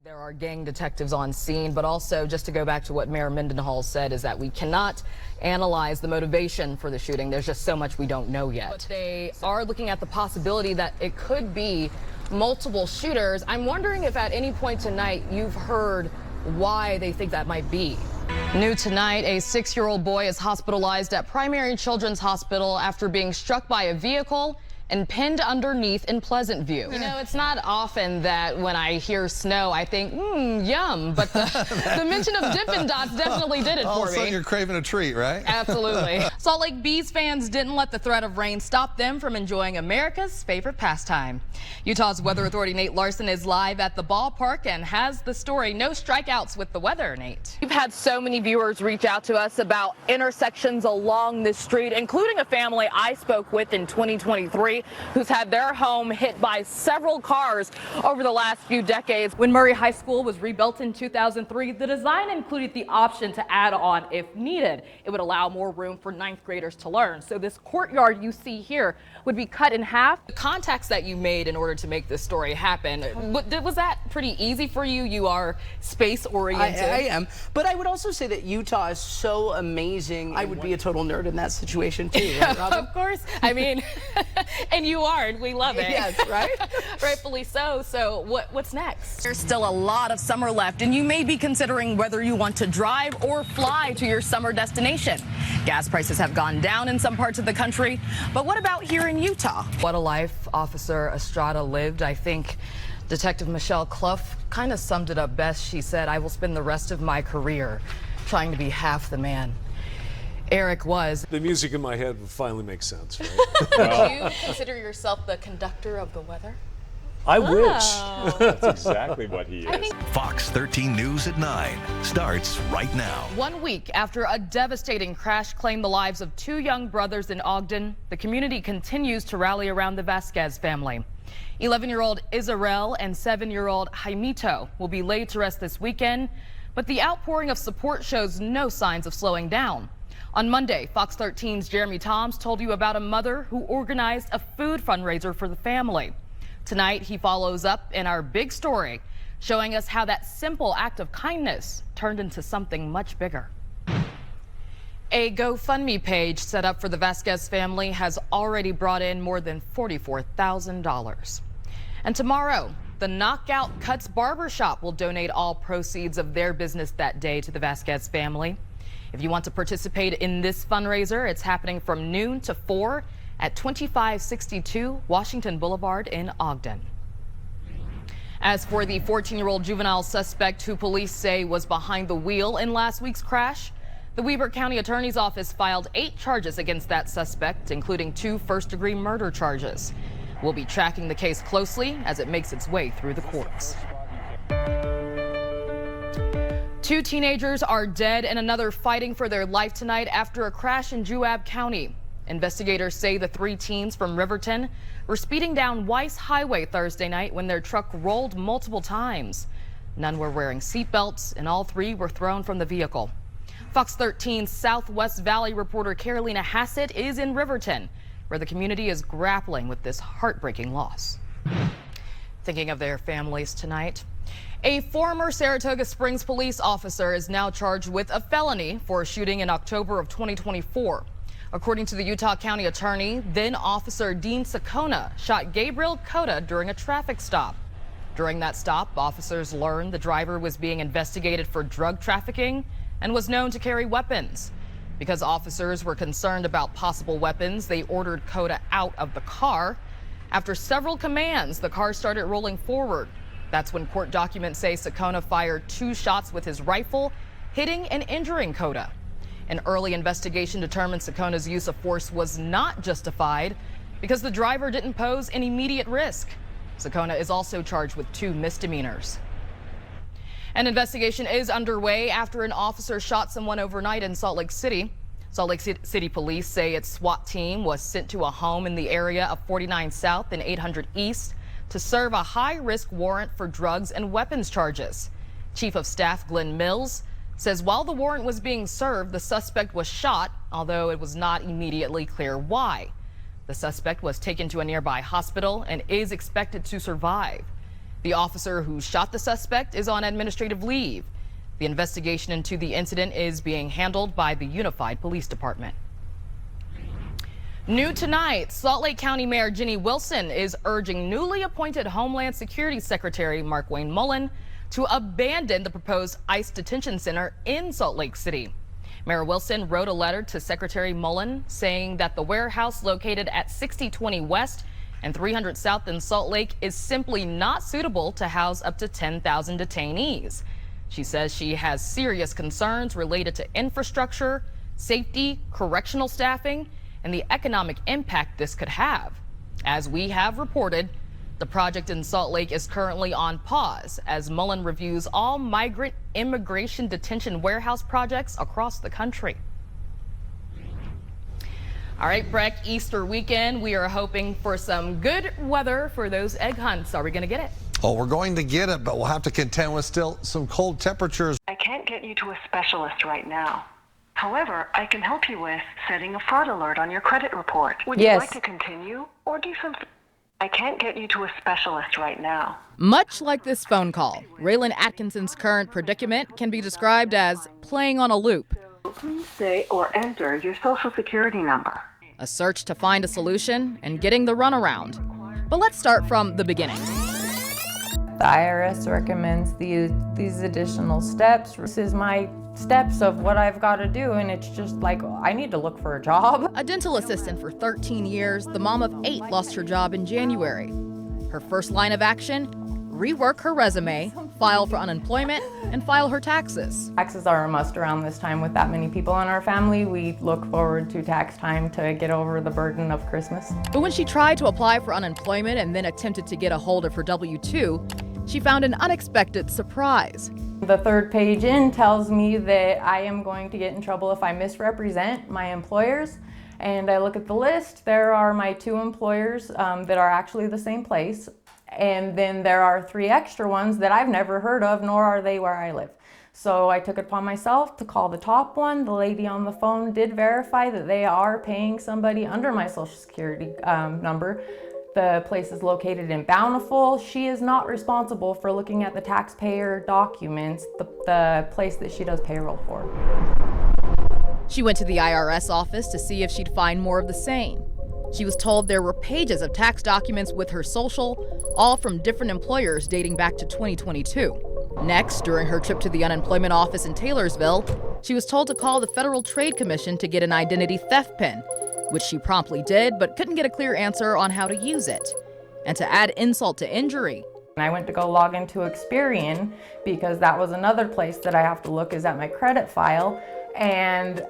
There are gang detectives on scene, but also just to go back to what Mayor Mendenhall said is that we cannot analyze the motivation for the shooting. There's just so much we don't know yet. But they are looking at the possibility that it could be multiple shooters. I'm wondering if at any point tonight you've heard why they think that might be. New tonight, a 6-year-old boy is hospitalized at Primary Children's Hospital after being struck by a vehicle and pinned underneath in Pleasant View. You know, it's not often that when I hear snow, I think, yum, but the mention of Dippin' Dots definitely did it for me. All of a sudden you're craving a treat, right? Absolutely. Salt Lake Bees fans didn't let the threat of rain stop them from enjoying America's favorite pastime. Utah's Weather Authority Nate Larson is live at the ballpark and has the story. No strikeouts with the weather, Nate. We've had so many viewers reach out to us about intersections along this street, including a family I spoke with in 2023. Who's had their home hit by several cars over the last few decades. When Murray High School was rebuilt in 2003, the design included the option to add on if needed. It would allow more room for 9th graders to learn. So this courtyard you see here would be cut in half. The contacts that you made in order to make this story happen, was that pretty easy for you? You are space oriented. I am, but I would also say that Utah is so amazing. I would be a total nerd in that situation too, right, Robyn? Of course. I mean, and you are, and we love it. Yes, right? Rightfully so. So what's next? There's still a lot of summer left, and you may be considering whether you want to drive or fly to your summer destination. Gas prices have gone down in some parts of the country, but what about here in Utah? What a life Officer Estrada lived. I think Detective Michelle Clough kind of summed it up best. She said, "I will spend the rest of my career trying to be half the man Eric was." The music in my head would finally make sense, right? Would you consider yourself the conductor of the weather? I wish. That's exactly what he is. Fox 13 News at 9 starts right now. 1 week after a devastating crash claimed the lives of 2 young brothers in Ogden, the community continues to rally around the Vasquez family. 11-year-old Israel and 7-year-old Jaimito will be laid to rest this weekend, but the outpouring of support shows no signs of slowing down. On Monday, Fox 13's Jeremy Toms told you about a mother who organized a food fundraiser for the family. Tonight, he follows up in our big story, showing us how that simple act of kindness turned into something much bigger. A GoFundMe page set up for the Vasquez family has already brought in more than $44,000. And tomorrow, the Knockout Cuts Barbershop will donate all proceeds of their business that day to the Vasquez family. If you want to participate in this fundraiser, it's happening from noon to 4 at 2562 Washington Boulevard in Ogden. As for the 14-year-old juvenile suspect who police say was behind the wheel in last week's crash, the Weber County Attorney's Office filed 8 charges against that suspect, including 2 first-degree murder charges. We'll be tracking the case closely as it makes its way through the courts. 2 teenagers are dead and another fighting for their life tonight after a crash in Juab County. Investigators say the 3 teens from Riverton were speeding down Weiss Highway Thursday night when their truck rolled multiple times. None were wearing seatbelts, and all 3 were thrown from the vehicle. Fox 13's Southwest Valley reporter Carolina Hassett is in Riverton, where the community is grappling with this heartbreaking loss. Thinking of their families tonight. A former Saratoga Springs police officer is now charged with a felony for a shooting in October of 2024. According to the Utah County Attorney, then Officer Dean Sakona shot Gabriel Cota during a traffic stop. During that stop, officers learned the driver was being investigated for drug trafficking and was known to carry weapons. Because officers were concerned about possible weapons, they ordered Cota out of the car. After several commands, the car started rolling forward. That's when court documents say Sakona fired 2 shots with his rifle, hitting and injuring Cota. An early investigation determined Sakona's use of force was not justified because the driver didn't pose an immediate risk. Sakona is also charged with 2 misdemeanors. An investigation is underway after an officer shot someone overnight in Salt Lake City. Salt Lake City police say its SWAT team was sent to a home in the area of 49 South and 800 East to serve a high-risk warrant for drugs and weapons charges. Chief of Staff Glenn Mills says while the warrant was being served, the suspect was shot, although it was not immediately clear why. The suspect was taken to a nearby hospital and is expected to survive. The officer who shot the suspect is on administrative leave. The investigation into the incident is being handled by the Unified Police Department. New tonight, Salt Lake County Mayor Ginny Wilson is urging newly appointed Homeland Security Secretary Mark Wayne Mullen to abandon the proposed ICE detention center in Salt Lake City. Mayor Wilson wrote a letter to Secretary Mullen saying that the warehouse located at 6020 West and 300 South in Salt Lake is simply not suitable to house up to 10,000 detainees. She says she has serious concerns related to infrastructure, safety, correctional staffing, and the economic impact this could have. As we have reported, the project in Salt Lake is currently on pause as Mullen reviews all migrant immigration detention warehouse projects across the country. All right, Breck, Easter weekend, we are hoping for some good weather for those egg hunts. Are we going to get it? Oh, we're going to get it, but we'll have to contend with still some cold temperatures. I can't get you to a specialist right now. However, I can help you with setting a fraud alert on your credit report. Would you like to continue or do something? I can't get you to a specialist right now. Much like this phone call, Raylan Atkinson's current predicament can be described as playing on a loop. Please say or enter your social security number. A search to find a solution and getting the runaround. But let's start from the beginning. The IRS recommends these additional steps. This is my steps of what I've got to do, and it's just like, I need to look for a job. A dental assistant for 13 years, the mom of 8 lost her job in January. Her first line of action, rework her resume, file for unemployment, and file her taxes. Taxes are a must around this time with that many people in our family. We look forward to tax time to get over the burden of Christmas. But when she tried to apply for unemployment and then attempted to get a hold of her W-2, she found an unexpected surprise. The third page in tells me that I am going to get in trouble if I misrepresent my employers. And I look at the list, there are my 2 employers that are actually the same place. And then there are 3 extra ones that I've never heard of, nor are they where I live. So I took it upon myself to call the top one. The lady on the phone did verify that they are paying somebody under my social security number. The place is located in Bountiful. She is not responsible for looking at the taxpayer documents, the place that she does payroll for. She went to the IRS office to see if she'd find more of the same. She was told there were pages of tax documents with her social, all from different employers dating back to 2022. Next, during her trip to the unemployment office in Taylorsville, she was told to call the Federal Trade Commission to get an identity theft pin, which she promptly did, but couldn't get a clear answer on how to use it. And to add insult to injury, I went to go log into Experian because that was another place that I have to look is at my credit file. And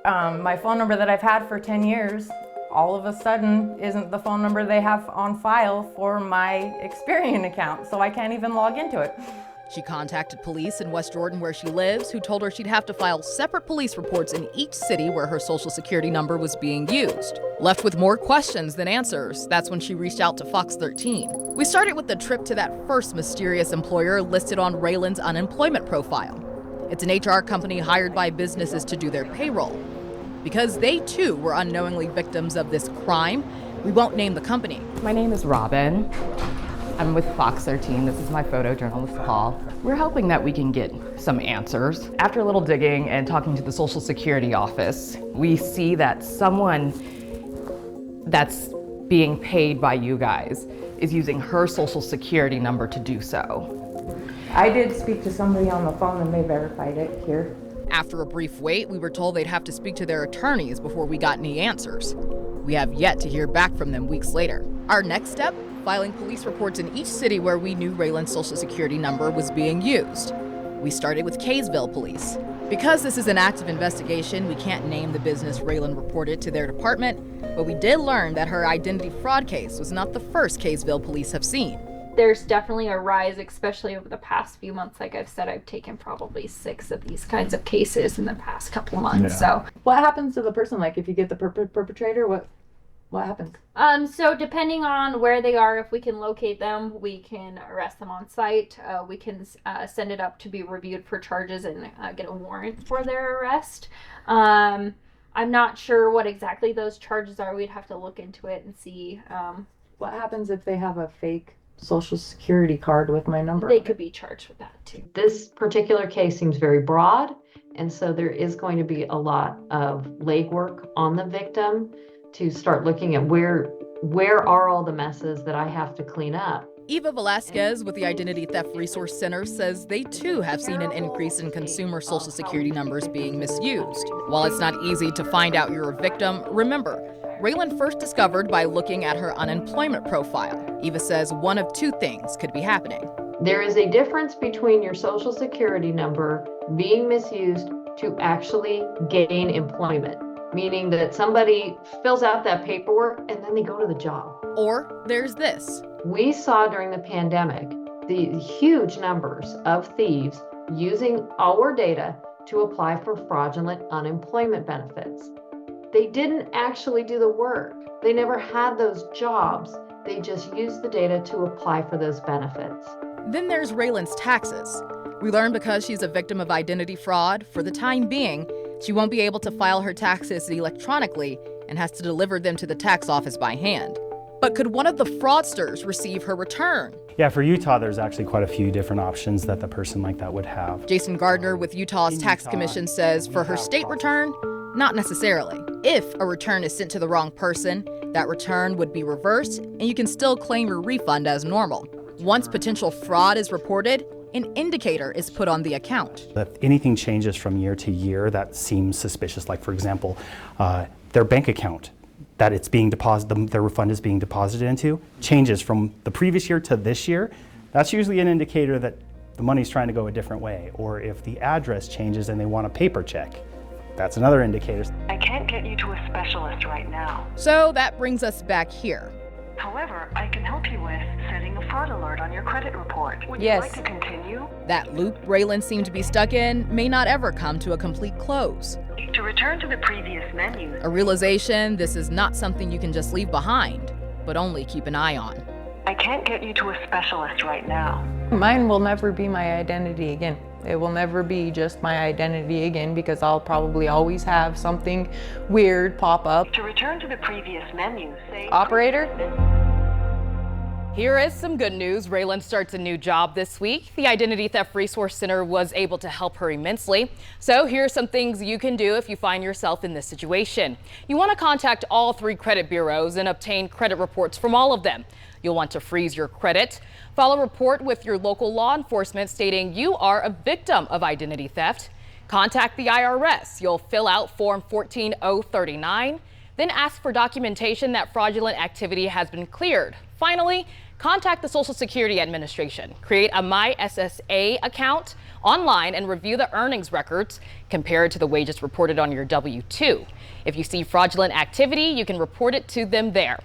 my phone number that I've had for 10 years, all of a sudden isn't the phone number they have on file for my Experian account. So I can't even log into it. She contacted police in West Jordan where she lives, who told her she'd have to file separate police reports in each city where her social security number was being used. Left with more questions than answers, that's when she reached out to Fox 13. We started with the trip to that first mysterious employer listed on Raylan's unemployment profile. It's an HR company hired by businesses to do their payroll. Because they too were unknowingly victims of this crime, we won't name the company. My name is Robyn. I'm with Fox 13. This is my photojournalist call. We're hoping that we can get some answers. After a little digging and talking to the Social Security office, we see that someone that's being paid by you guys is using her Social Security number to do so. I did speak to somebody on the phone and they verified it here. After a brief wait, we were told they'd have to speak to their attorneys before we got any answers. We have yet to hear back from them weeks later. Our next step? Filing police reports in each city where we knew Raylan's social security number was being used. We started with Kaysville Police. Because this is an active investigation, we can't name the business Raylan reported to their department, but we did learn that her identity fraud case was not the first Kaysville Police have seen. There's definitely a rise, especially over the past few months. Like I've said, I've taken probably 6 of these kinds of cases in the past couple of months. So what happens to the person? Like if you get the perpetrator, what happens? So depending on where they are, if we can locate them, we can arrest them on site. We can send it up to be reviewed for charges and get a warrant for their arrest. I'm not sure what exactly those charges are. We'd have to look into it and see. What happens if they have a fake social security card with my number. They could be charged with that too. This particular case seems very broad, and so there is going to be a lot of legwork on the victim to start looking at where are all the messes that I have to clean up. Eva Velasquez with the Identity Theft Resource Center says they too have seen an increase in consumer social security numbers being misused. While it's not easy to find out you're a victim, remember, Raylan first discovered by looking at her unemployment profile. Eva says one of two things could be happening. There is a difference between your social security number being misused to actually gain employment, meaning that somebody fills out that paperwork and then they go to the job. Or there's this. We saw during the pandemic the huge numbers of thieves using our data to apply for fraudulent unemployment benefits. They didn't actually do the work. They never had those jobs. They just used the data to apply for those benefits. Then there's Raylan's taxes. We learned because she's a victim of identity fraud, for the time being, she won't be able to file her taxes electronically and has to deliver them to the tax office by hand. But could one of the fraudsters receive her return? Yeah, for Utah, there's actually quite a few different options that the person like that would have. Jason Gardner with Utah's Tax Commission says for her state return, not necessarily. If a return is sent to the wrong person, that return would be reversed and you can still claim your refund as normal. Once potential fraud is reported, an indicator is put on the account. If anything changes from year to year that seems suspicious, like for example, their bank account that it's being deposited, their refund is being deposited into, changes from the previous year to this year, that's usually an indicator that the money's trying to go a different way. Or if the address changes and they want a paper check, that's another indicator. I can't get you to a specialist right now. So that brings us back here. However, I can help you with setting a fraud alert on your credit report. Would you like to continue? That loop Raylan seemed to be stuck in may not ever come to a complete close. To return to the previous menu. A realization this is not something you can just leave behind, but only keep an eye on. I can't get you to a specialist right now. Mine will never be my identity again. It will never be just my identity again because I'll probably always have something weird pop up. To return to the previous menu, say... Operator? Here is some good news. Raylan starts a new job this week. The Identity Theft Resource Center was able to help her immensely. So here are some things you can do if you find yourself in this situation. You want to contact all 3 credit bureaus and obtain credit reports from all of them. You'll want to freeze your credit. File a report with your local law enforcement stating you are a victim of identity theft. Contact the IRS. You'll fill out Form 14039. Then ask for documentation that fraudulent activity has been cleared. Finally, contact the Social Security Administration. Create a MySSA account online and review the earnings records compared to the wages reported on your W-2. If you see fraudulent activity, you can report it to them there.